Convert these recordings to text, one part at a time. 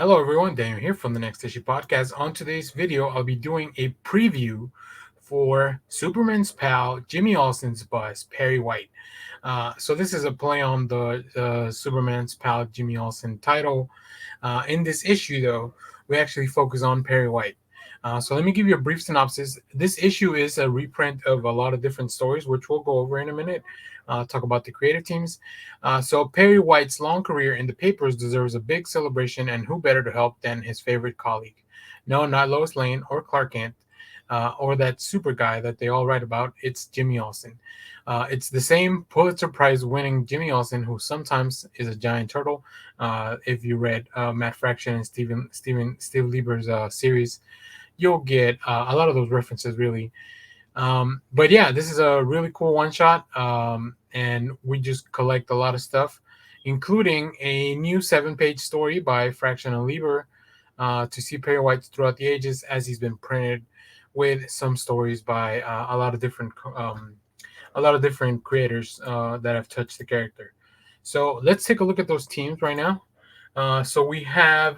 Hello everyone, Daniel here from the Next Issue Podcast. On today's video, I'll be doing a preview for Superman's pal, Jimmy Olsen's boss, Perry White. So this is a play on the Superman's pal, Jimmy Olsen title. In this issue, though, we actually focus on Perry White. So let me give you a brief synopsis. This issue is a reprint of a lot of different stories, which we'll go over in a minute. Talk about the creative teams. So Perry White's long career in the papers deserves a big celebration, and who better to help than his favorite colleague? No, not Lois Lane or Clark Kent, or that super guy that they all write about. It's Jimmy Olsen. It's the same Pulitzer Prize winning Jimmy Olsen, who sometimes is a giant turtle. If you read Matt Fraction and Steve Lieber's series, you'll get a lot of those references, really. But yeah, this is a really cool one shot, and we just collect a lot of stuff, including a new 7-page story by Fraction and Lieber to see Perry White throughout the ages, as he's been printed with some stories by a lot of different creators that have touched the character. So let's take a look at those teams right now. So we have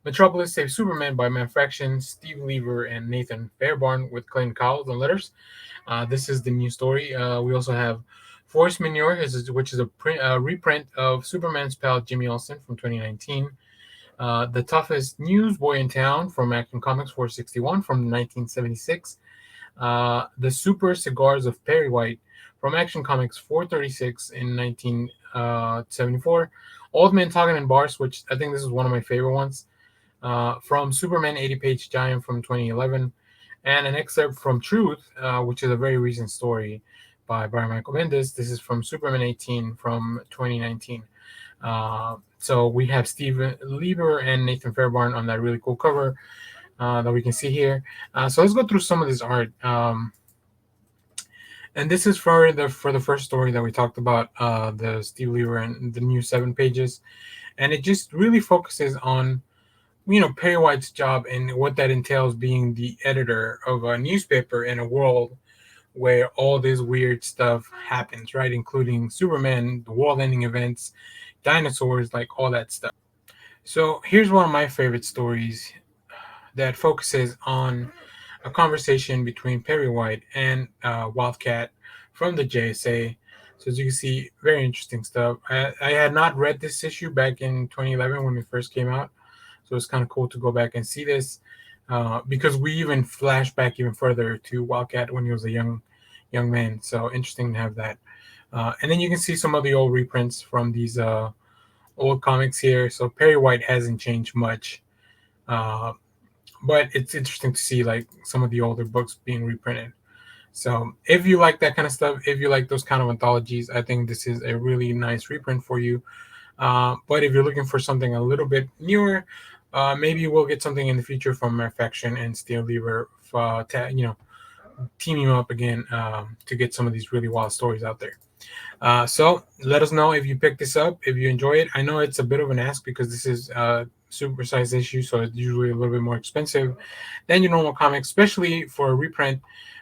Metropolis Saves Superman by Matt Fraction, Steve Lieber, and Nathan Fairbairn with Kleid and Cowles on letters. This is the new story. We also have Force Manure, which is a reprint of Superman's pal Jimmy Olsen from 2019. The Toughest Newsboy in Town from Action Comics 461 from 1976. The Super Cigars of Perry White from Action Comics 436 in 1974. Old Man Talking in Bars, which I think this is one of my favorite ones. From Superman 80-page Giant from 2011, and an excerpt from Truth, which is a very recent story by Brian Michael Bendis. This is from Superman 18 from 2019. So we have Steve Lieber and Nathan Fairbairn on that really cool cover that we can see here. So let's go through some of this art. And this is for the first story that we talked about, the Steve Lieber and the new 7 pages, and it just really focuses on Perry White's job and what that entails, being the editor of a newspaper in a world where all this weird stuff happens, right? Including Superman, the world-ending events, dinosaurs, like all that stuff. So here's one of my favorite stories that focuses on a conversation between Perry White and Wildcat from the JSA. So as you can see, very interesting stuff. I had not read this issue back in 2011 when it first came out. So it's kind of cool to go back and see this because we even flash back even further to Wildcat when he was a young man. So interesting to have that. And then you can see some of the old reprints from these old comics here. So Perry White hasn't changed much, but it's interesting to see like some of the older books being reprinted. So if you like that kind of stuff, if you like those kind of anthologies, I think this is a really nice reprint for you. But if you're looking for something a little bit newer, maybe we'll get something in the future from Matt Fraction and Steve Lieber, teaming up again to get some of these really wild stories out there. So let us know if you pick this up, if you enjoy it. I know it's a bit of an ask because this is a super-sized issue, so it's usually a little bit more expensive than your normal comics, especially for a reprint.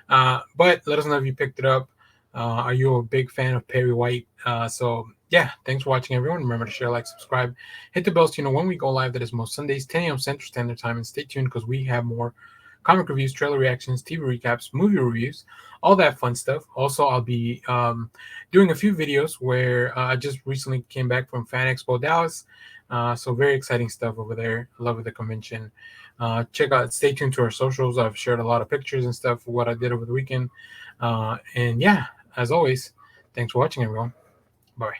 But let us know if you picked it up. Are you a big fan of Perry White? So yeah, thanks for watching, everyone. Remember to share, like, subscribe, hit the bell so you know when we go live. That is most Sundays, 10 a.m. Central Standard Time. And stay tuned because we have more comic reviews, trailer reactions, TV recaps, movie reviews, all that fun stuff. Also, I'll be doing a few videos where I just recently came back from Fan Expo Dallas. So very exciting stuff over there. I love the convention. Stay tuned to our socials. I've shared a lot of pictures and stuff of what I did over the weekend. And yeah, as always, thanks for watching, everyone. Bye.